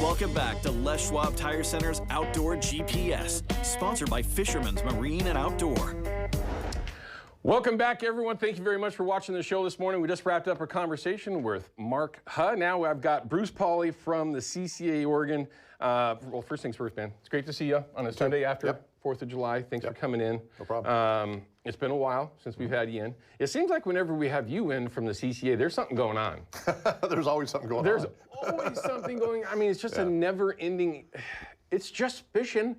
Welcome back to Les Schwab Tire Center's Outdoor GPS, sponsored by Fisherman's Marine and Outdoor. Welcome back, everyone. Thank you very much for watching the show this morning. We just wrapped up our conversation with Mark Huh. Now I've got Bruce Polley from the CCA Oregon. Well, first things first, man. It's great to see you on a Sunday after 4th of July. Thanks for coming in. No problem. It's been a while since we've had you in. It seems like whenever we have you in from the CCA, there's something going on. There's always something going on. There's always something going on. I mean, it's just a never-ending, it's just fishing.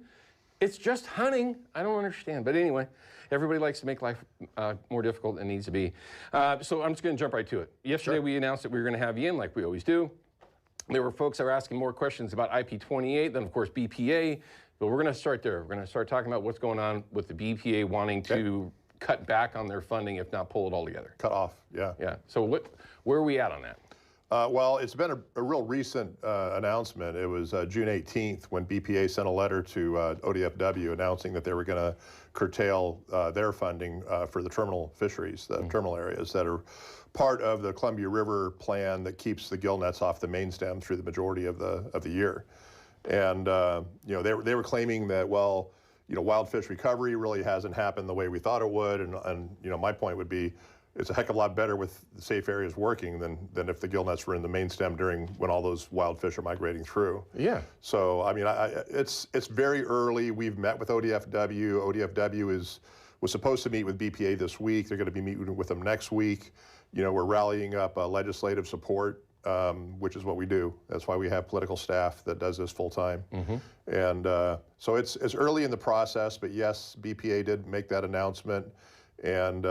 It's just hunting. I don't understand. But anyway, everybody likes to make life more difficult than it needs to be. So I'm just going to jump right to it. Yesterday, we announced that we were going to have you in, like we always do. There were folks that were asking more questions about IP28, then, of course, BPA. But we're going to start there. We're going to start talking about what's going on with the BPA wanting to cut back on their funding, if not pull it all together. Cut off, yeah. Yeah. So where are we at on that? Well, it's been a real recent announcement. It was June 18th when BPA sent a letter to ODFW announcing that they were going to curtail their funding for the terminal fisheries, the terminal areas that are part of the Columbia River plan that keeps the gill nets off the main stem through the majority of the year. And you know, they were claiming that, well, you know, wild fish recovery really hasn't happened the way we thought it would, and you know, my point would be, it's a heck of a lot better with the safe areas working than if the gill nets were in the main stem during when all those wild fish are migrating through. Yeah. So I mean, it's very early. We've met with ODFW. ODFW was supposed to meet with BPA this week. They're going to be meeting with them next week. You know, we're rallying up legislative support, which is what we do. That's why we have political staff that does this full time. And so it's early in the process, but yes, BPA did make that announcement, and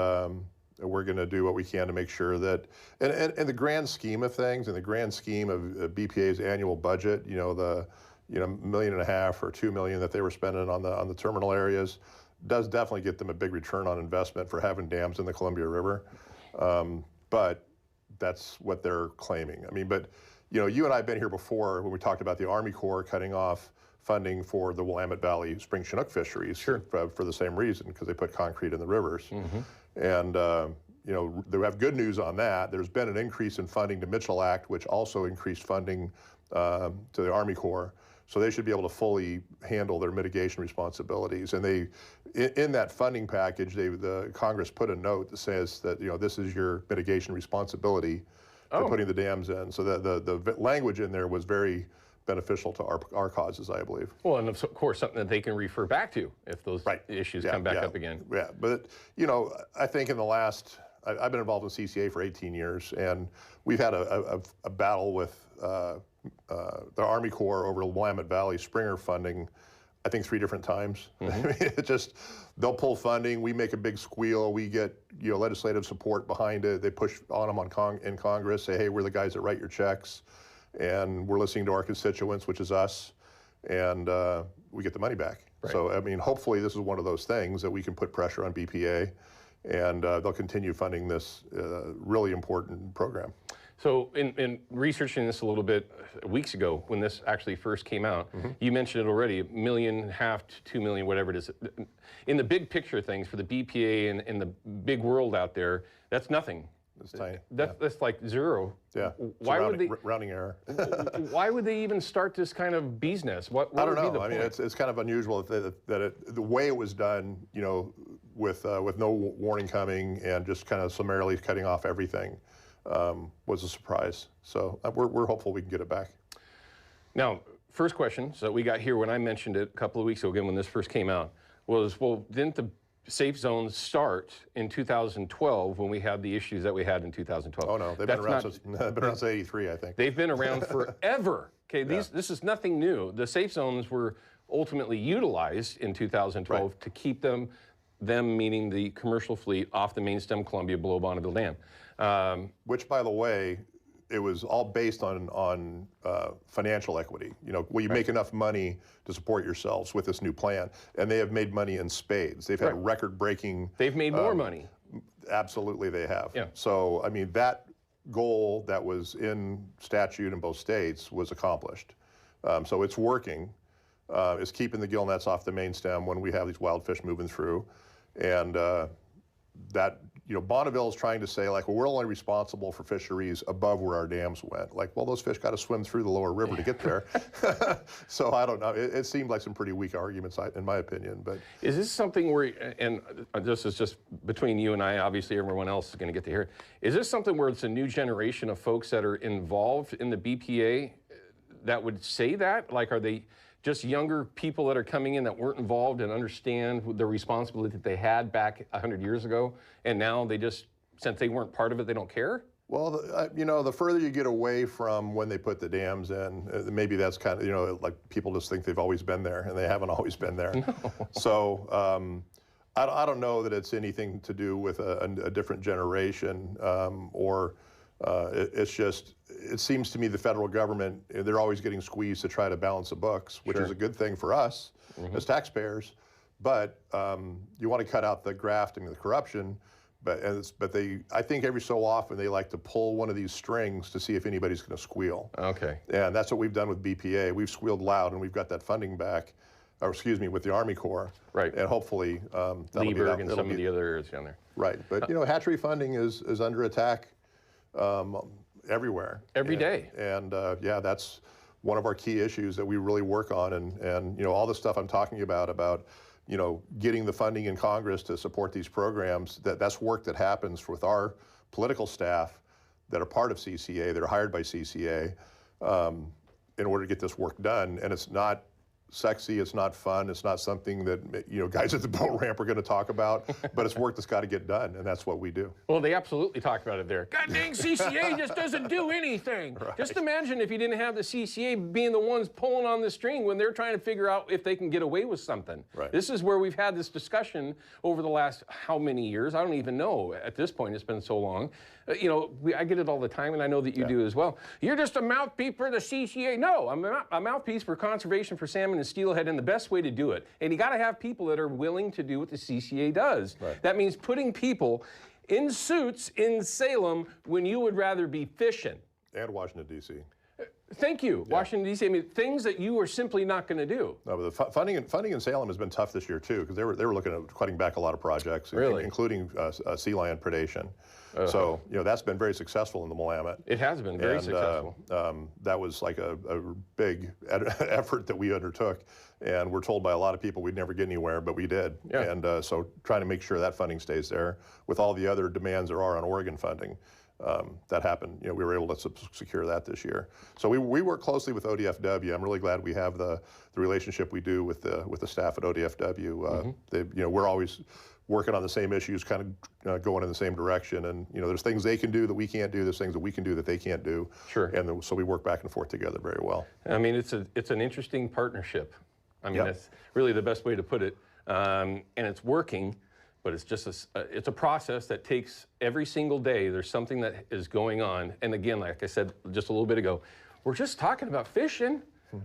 we're going to do what we can to make sure that, and in the grand scheme of things, in the grand scheme of BPA's annual budget, you know, the $1.5 million or $2 million that they were spending on the terminal areas does definitely get them a big return on investment for having dams in the Columbia River. But that's what they're claiming. I mean, but you know, you and I have been here before when we talked about the Army Corps cutting off funding for the Willamette Valley spring Chinook fisheries for the same reason, because they put concrete in the rivers. And you know, they have good news on that. There's been an increase in funding to Mitchell Act, which also increased funding to the Army Corps. So they should be able to fully handle their mitigation responsibilities. And they, in that funding package, the Congress put a note that says that, you know, this is your mitigation responsibility for putting the dams in. So the language in there was very beneficial to our causes, I believe. Well, and of course, something that they can refer back to if those issues come back up again. Yeah, but you know, I think in the last, I've been involved in CCA for 18 years, and we've had a battle with the Army Corps over Willamette Valley Springer funding, I think 3 different times. I mean, it just, they'll pull funding, we make a big squeal, we get, you know, legislative support behind it, they push on them in Congress, say, hey, we're the guys that write your checks, and we're listening to our constituents, which is us, and we get the money back. So, I mean, hopefully this is one of those things that we can put pressure on BPA, and they'll continue funding this really important program. So in researching this a little bit weeks ago, when this actually first came out, you mentioned it already, $1.5 million to $2 million, whatever it is. In the big picture of things for the BPA and in the big world out there, that's nothing. It's tiny. That's like zero. Yeah. Why would they rounding error? Why would they even start this kind of bee's nest? What I don't know. I mean, it's kind of unusual that the way it was done, you know, with no warning coming and just kind of summarily cutting off everything, was a surprise. So we're hopeful we can get it back. Now, first question, so we got here when I mentioned it a couple of weeks ago, again, when this first came out, was, well, didn't the safe zones start in 2012 when we had the issues that we had in 2012? Oh no, they've been around since 83, I think. They've been around forever. Okay, this is nothing new. The safe zones were ultimately utilized in 2012 to keep them meaning the commercial fleet, off the main stem Columbia below Bonneville Dam. Which, by the way, it was all based on financial equity. You know, will you make enough money to support yourselves with this new plan? And they have made money in spades. They've had record-breaking. They've made more money. Absolutely, they have. Yeah. So, I mean, that goal that was in statute in both states was accomplished. So it's working. It's keeping the gill nets off the main stem when we have these wild fish moving through, and that, Bonneville is trying to say, like, well, we're only responsible for fisheries above where our dams went. Like, well, those fish got to swim through the lower river to get there. So I don't know. It seemed like some pretty weak arguments, in my opinion. But is this something where, and this is just between you and I, obviously everyone else is going to get to hear it. Is this something where it's a new generation of folks that are involved in the BPA that would say that? Like, are they just younger people that are coming in that weren't involved and understand the responsibility that they had back 100 years ago, and now they just, since they weren't part of it, they don't care? Well, the further you get away from when they put the dams in, maybe that's kind of, like people just think they've always been there, and they haven't always been there. No. So I don't know that it's anything to do with a different generation, it's just, it seems to me the federal government, they're always getting squeezed to try to balance the books, which is a good thing for us as taxpayers. But you want to cut out the graft and the corruption. But I think every so often they like to pull one of these strings to see if anybody's going to squeal. Okay. And that's what we've done with BPA. We've squealed loud, and we've got that funding back, or excuse me, with the Army Corps. Right. And hopefully Leeburg and some of the other areas down there. Right. But hatchery funding is under attack everywhere. Every day. And yeah, that's one of our key issues that we really work on. And all the stuff I'm talking about getting the funding in Congress to support these programs, that's work that happens with our political staff that are part of CCA, that are hired by CCA, in order to get this work done. And it's not sexy, it's not fun, it's not something that guys at the boat ramp are going to talk about, but it's work that's got to get done, and that's what we do. Well, they absolutely talk about it there. God dang, CCA just doesn't do anything. Right. Just imagine if you didn't have the CCA being the ones pulling on the string when they're trying to figure out if they can get away with something. Right. This is where we've had this discussion over the last how many years? I don't even know. At this point, it's been so long. I get it all the time, and I know that you do as well. You're just a mouthpiece for the CCA. No, I'm a mouthpiece for conservation for salmon and steelhead, and the best way to do it. And you got to have people that are willing to do what the CCA does. Right. That means putting people in suits in Salem when you would rather be fishing. And Washington, D.C. Thank you, yeah. Washington, D.C. I mean, things that you are simply not going to do. No, but the funding in Salem has been tough this year too, because they were looking at cutting back a lot of projects, really? Including sea lion predation. So that's been very successful in the Willamette. It has been very successful. That was like a big effort that we undertook, and we're told by a lot of people we'd never get anywhere, but we did. Yeah. And so trying to make sure that funding stays there with all the other demands there are on Oregon funding. That happened. We were able to secure that this year. So we work closely with ODFW. I'm really glad we have the relationship we do with the staff at ODFW. We're always working on the same issues, kind of going in the same direction. And there's things they can do that we can't do. There's things that we can do that they can't do. Sure. And so we work back and forth together very well. I mean, it's an interesting partnership. I mean, that's really the best way to put it. And it's working. But it's just it's a process that takes every single day. There's something that is going on. And again, like I said just a little bit ago, we're just talking about fishing,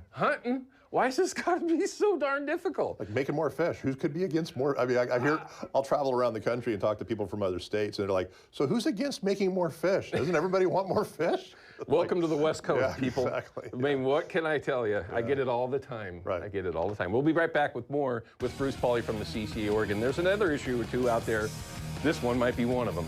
hunting. Why has this got to be so darn difficult? Like making more fish. Who could be against more? I mean, I hear, I'll travel around the country and talk to people from other states, and they're like, so who's against making more fish? Doesn't everybody want more fish? Welcome to the West Coast, people. Exactly. I mean, what can I tell you? I get it all the time. Right. I get it all the time. We'll be right back with more with Bruce Polley from the CCA Oregon. There's another issue or two out there. This one might be one of them.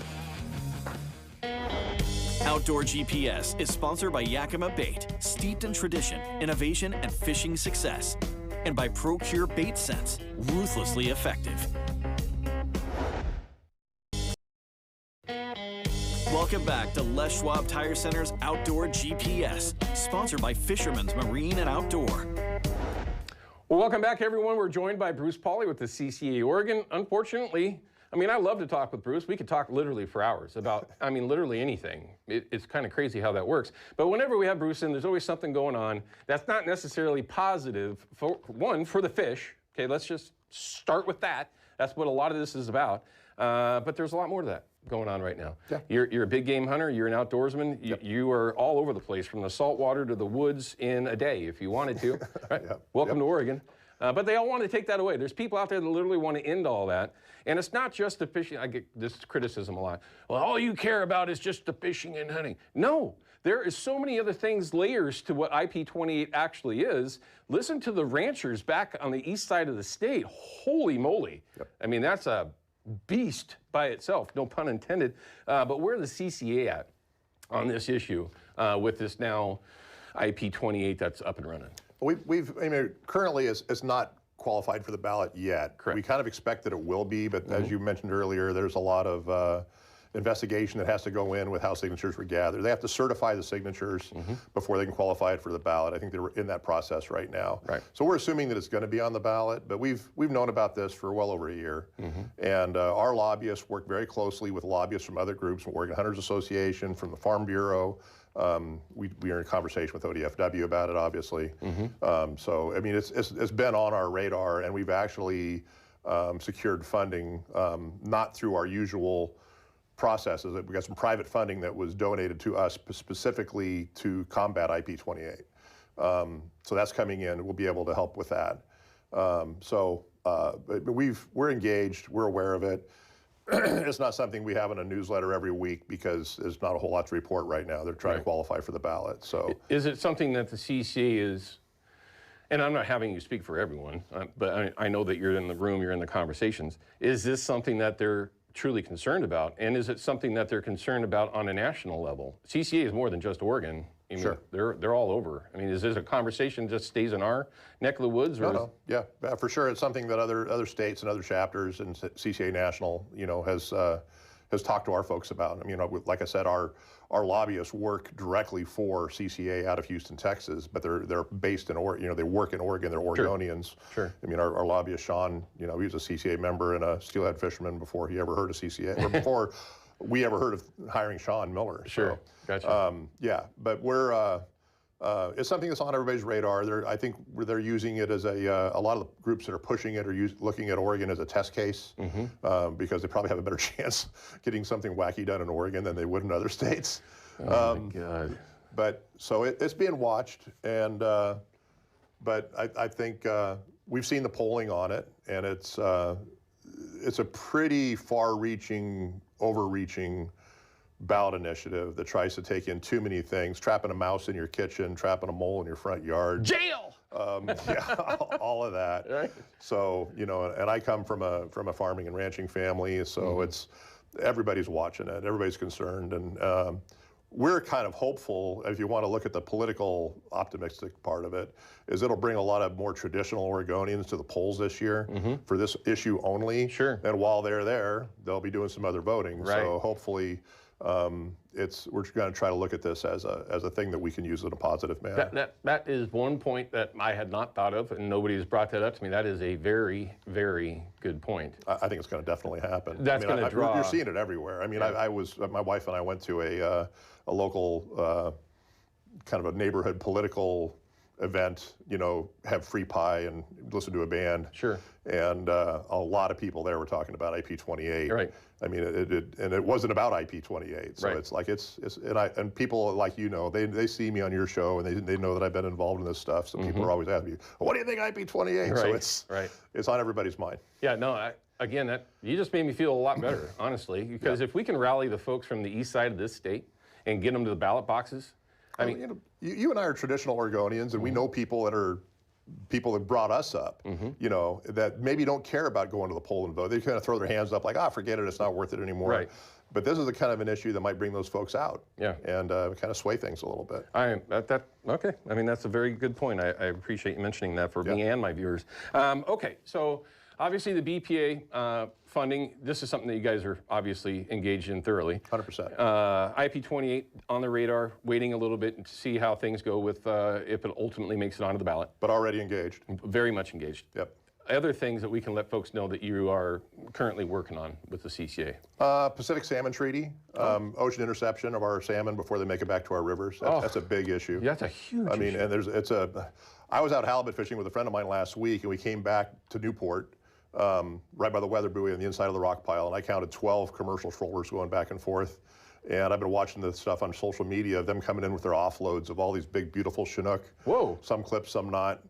Outdoor GPS is sponsored by Yakima Bait, steeped in tradition, innovation, and fishing success. And by Procure Bait Sense, ruthlessly effective. Welcome back to Les Schwab Tire Center's Outdoor GPS, sponsored by Fisherman's Marine and Outdoor. Well, welcome back, everyone. We're joined by Bruce Polley with the CCA Oregon. Unfortunately, I mean, I love to talk with Bruce. We could talk literally for hours about, I mean, literally anything. It's kind of crazy how that works. But whenever we have Bruce in, there's always something going on that's not necessarily positive, for the fish. Okay, let's just start with that. That's what a lot of this is about. But there's a lot more to that going on right now. Yeah. You're a big game hunter. You're an outdoorsman. Yep. You are all over the place, from the saltwater to the woods in a day, if you wanted to. Right? Yep. Welcome to Oregon. But they all want to take that away. There's people out there that literally want to end all that. And it's not just the fishing. I get this criticism a lot. Well, all you care about is just the fishing and hunting. No, there is so many other things, layers to what IP28 actually is. Listen to the ranchers back on the east side of the state. Holy moly. Yep. I mean, that's a beast by itself, no pun intended. But where the CCA at on this issue with this now IP28 that's up and running? I mean, currently it's not qualified for the ballot yet. Correct. We kind of expect that it will be, but as you mentioned earlier, there's a lot of investigation that has to go in with how signatures were gathered. They have to certify the signatures before they can qualify it for the ballot. I think they're in that process right now. Right. So we're assuming that it's going to be on the ballot, but we've known about this for well over a year. And our lobbyists work very closely with lobbyists from other groups, from Oregon Hunters Association, from the Farm Bureau. We are in conversation with ODFW about it, obviously. So, I mean, it's been on our radar, and we've actually secured funding, not through our usual processes. We got some private funding that was donated to us specifically to combat IP28. So that's coming in. We'll be able to help with that. We're engaged. We're aware of it. It's not something we have in a newsletter every week because there's not a whole lot to report right now. They're trying to qualify for the ballot. So, is it something that the CCA is, and I'm not having you speak for everyone, but I know that you're in the room, you're in the conversations. Is this something that they're truly concerned about? And is it something that they're concerned about on a national level? CCA is more than just Oregon. I mean, they're all over. I mean, is this a conversation that just stays in our neck of the woods? Or no. Yeah, for sure. It's something that other states and other chapters and CCA National, has talked to our folks about. I mean, like I said, our lobbyists work directly for CCA out of Houston, Texas, but they're based in Oregon. They work in Oregon. They're Oregonians. Sure. I mean, our lobbyist Sean, he was a CCA member and a steelhead fisherman before he ever heard of CCA, or before we ever heard of hiring Sean Miller. Sure. So, gotcha. yeah, but we're. It's something that's on everybody's radar. I think they're using it as a lot of the groups that are pushing it are looking at Oregon as a test case because they probably have a better chance getting something wacky done in Oregon than they would in other states. Oh my God. But so it's being watched, and but I think we've seen the polling on it, and it's a pretty far-reaching, overreaching ballot initiative that tries to take in too many things, trapping a mouse in your kitchen, trapping a mole in your front yard. Jail! Yeah, all of that. Right. So, and I come from a farming and ranching family, so everybody's watching it, everybody's concerned, and we're kind of hopeful, if you want to look at the political optimistic part of it, is it'll bring a lot of more traditional Oregonians to the polls this year for this issue only. Sure. And while they're there, they'll be doing some other voting. Right. So hopefully, we're going to try to look at this as a thing that we can use in a positive manner. That is one point that I had not thought of, and nobody has brought that up to me. That is a very, very good point. I think it's going to definitely happen. That's going to draw. You're seeing it everywhere. I mean, my wife and I went to a local kind of a neighborhood political event, have free pie and listen to a band. Sure. And a lot of people there were talking about IP28. Right. I mean, it wasn't about IP28. So right. it's like and people like they see me on your show and they know that I've been involved in this stuff. So people are always asking me, what do you think IP28? Right. So it's on everybody's mind. Yeah. No. Again, you just made me feel a lot better, honestly, because if we can rally the folks from the east side of this state and get them to the ballot boxes. I mean, you and I are traditional Oregonians, and we know people that brought us up, that maybe don't care about going to the poll and vote. They kind of throw their hands up like, forget it, it's not worth it anymore. Right. But this is the kind of an issue that might bring those folks out. Yeah. And kind of sway things a little bit. Okay. I mean, that's a very good point. I appreciate you mentioning that for me and my viewers. Okay. So obviously the BPA funding, this is something that you guys are obviously engaged in thoroughly. 100%. IP28 on the radar, waiting a little bit to see how things go with if it ultimately makes it onto the ballot. But already engaged. Very much engaged. Yep. Other things that we can let folks know that you are currently working on with the CCA? Pacific Salmon Treaty, ocean interception of our salmon before they make it back to our rivers. That's a big issue. Yeah, that's a huge issue. And I was out halibut fishing with a friend of mine last week, and we came back to Newport, right by the weather buoy on the inside of the rock pile, and I counted 12 commercial trawlers going back and forth. And I've been watching the stuff on social media of them coming in with their offloads of all these big, beautiful Chinook. Whoa. Some clipped, some not.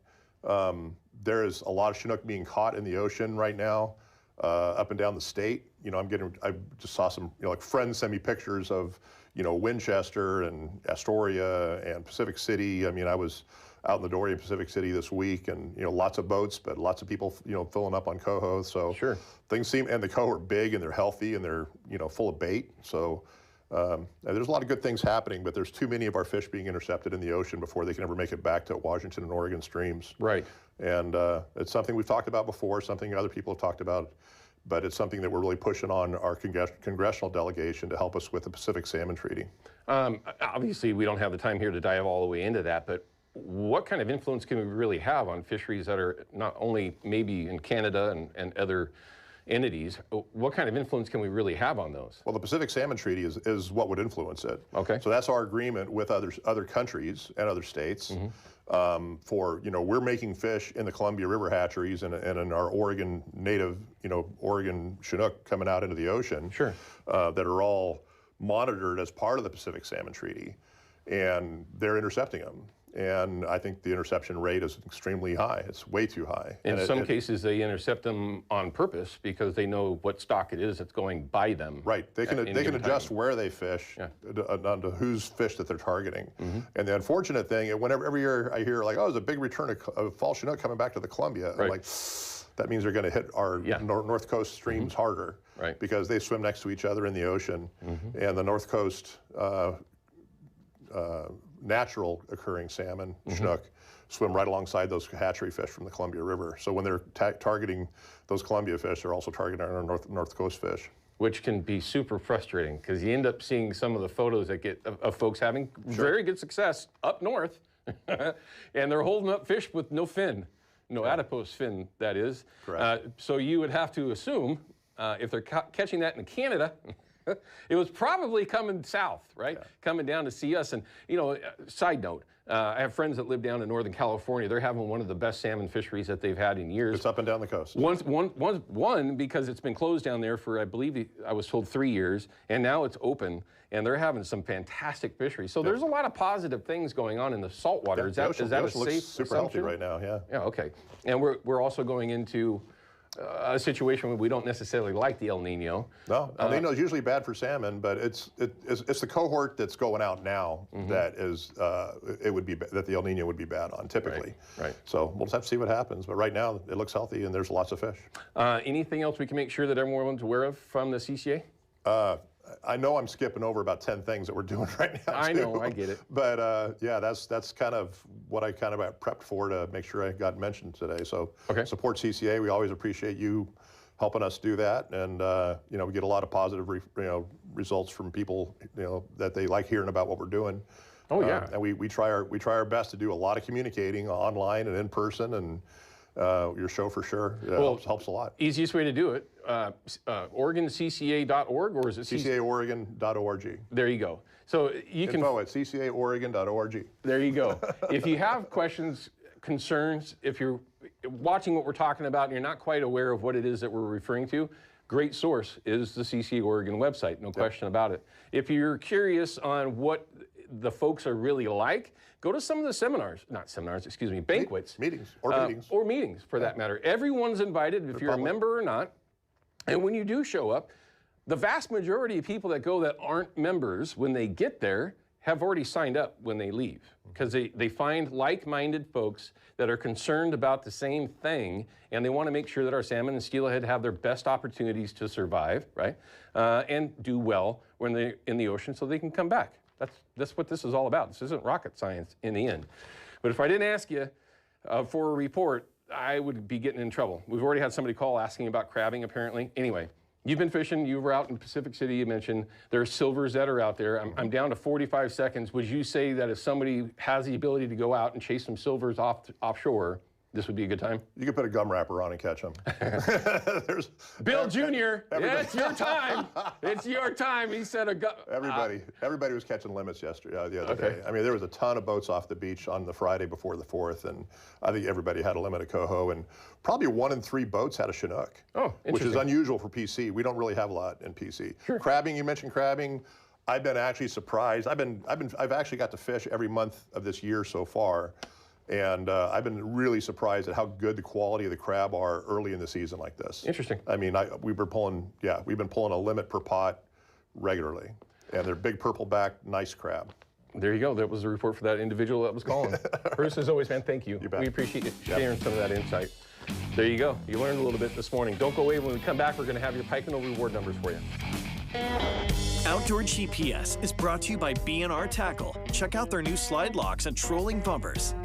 There is a lot of Chinook being caught in the ocean right now, up and down the state. I just saw some, like friends send me pictures of, Winchester and Astoria and Pacific City. I mean, I was out in the dory in Pacific City this week, and lots of boats, but lots of people filling up on coho. So sure, things seem, and the coho are big and they're healthy and they're full of bait. So there's a lot of good things happening, but there's too many of our fish being intercepted in the ocean before they can ever make it back to Washington and Oregon streams. Right. And it's something we've talked about before, something other people have talked about, but it's something that we're really pushing on our congressional delegation to help us with the Pacific Salmon Treaty. Obviously, we don't have the time here to dive all the way into that, but what kind of influence can we really have on fisheries that are not only maybe in Canada and other entities? What kind of influence can we really have on those? Well, the Pacific Salmon Treaty is what would influence it. Okay. So that's our agreement with other countries and other states. For we're making fish in the Columbia River hatcheries and in our Oregon native Oregon Chinook coming out into the ocean. Sure. That are all monitored as part of the Pacific Salmon Treaty, and they're intercepting them. And I think the interception rate is extremely high. It's way too high. In some cases, they intercept them on purpose because they know what stock it is that's going by them. Right. They can adjust where they fish onto whose fish that they're targeting. And the unfortunate thing, whenever every year I hear like, oh, there's a big return of fall Chinook coming back to the Columbia, I'm like, that means they're going to hit our north coast streams harder, because they swim next to each other in the ocean, and the north coast natural occurring salmon, Chinook, swim right alongside those hatchery fish from the Columbia River. So when they're targeting those Columbia fish, they're also targeting our north coast fish. Which can be super frustrating because you end up seeing some of the photos that get of folks having very good success up north, and they're holding up fish with no fin, no adipose fin, that is. Correct. So you would have to assume if they're catching that in Canada, it was probably coming south, right? Yeah. Coming down to see us. And, side note, I have friends that live down in Northern California. They're having one of the best salmon fisheries that they've had in years. It's up and down the coast. One, because it's been closed down there for, I believe, I was told 3 years, and now it's open, and they're having some fantastic fisheries. So there's a lot of positive things going on in the saltwater. Is that a safe super healthy right now, yeah. Yeah, okay. And we're also going into a situation where we don't necessarily like the El Nino. No, El Nino is usually bad for salmon, but it's the cohort that's going out now that is that the El Nino would be bad on typically. Right. So we'll just have to see what happens. But right now it looks healthy and there's lots of fish. Anything else we can make sure that everyone's aware of from the CCA? I know I'm skipping over about 10 things that we're doing right now, too. I know, I get it. But yeah, that's kind of what I kind of prepped for to make sure I got mentioned today. So support CCA. We always appreciate you helping us do that. And, we get a lot of positive results from people, that they like hearing about what we're doing. Oh, yeah. And we try our best to do a lot of communicating online and in person, and your show for sure helps a lot. Easiest way to do it, OregonCCA.org, or is it CCAOregon.org. There you go. So you can info at CCAOregon.org. There you go. If you have questions, concerns, if you're watching what we're talking about and you're not quite aware of what it is that we're referring to, great source is the CCA Oregon website, no question about it. If you're curious on what the folks are really like, go to some of the banquets. Meetings. Or meetings, for that matter. Everyone's invited, if you're a member or not. And when you do show up, the vast majority of people that go that aren't members, when they get there, have already signed up when they leave. Because they find like-minded folks that are concerned about the same thing, and they want to make sure that our salmon and steelhead have their best opportunities to survive, right? And do well when they're in the ocean so they can come back. That's what this is all about. This isn't rocket science in the end. But if I didn't ask you for a report, I would be getting in trouble. We've already had somebody call asking about crabbing, apparently. Anyway, you've been fishing. You were out in Pacific City, you mentioned. There are silvers that are out there. I'm down to 45 seconds. Would you say that if somebody has the ability to go out and chase some silvers offshore, this would be a good time? You could put a gum wrapper on and catch them. Bill Jr., it's your time. It's your time. He said a gum. Everybody was catching limits the other day. I mean, there was a ton of boats off the beach on the Friday before the 4th, and I think everybody had a limit of coho, and probably 1 in 3 boats had a Chinook. Oh, interesting. Which is unusual for PC. We don't really have a lot in PC. Sure. Crabbing, you mentioned crabbing. I've been actually surprised. I've actually got to fish every month of this year so far. And I've been really surprised at how good the quality of the crab are early in the season like this. Interesting. I mean, we've been pulling a limit per pot regularly, and they're big purple back, nice crab. There you go. That was the report for that individual that was calling. Bruce, as always, man, thank you. You bet. We appreciate you sharing some of that insight. There you go. You learned a little bit this morning. Don't go away. When we come back, we're going to have your Pike&O reward numbers for you. Outdoor GPS is brought to you by B&R Tackle. Check out their new slide locks and trolling bumpers.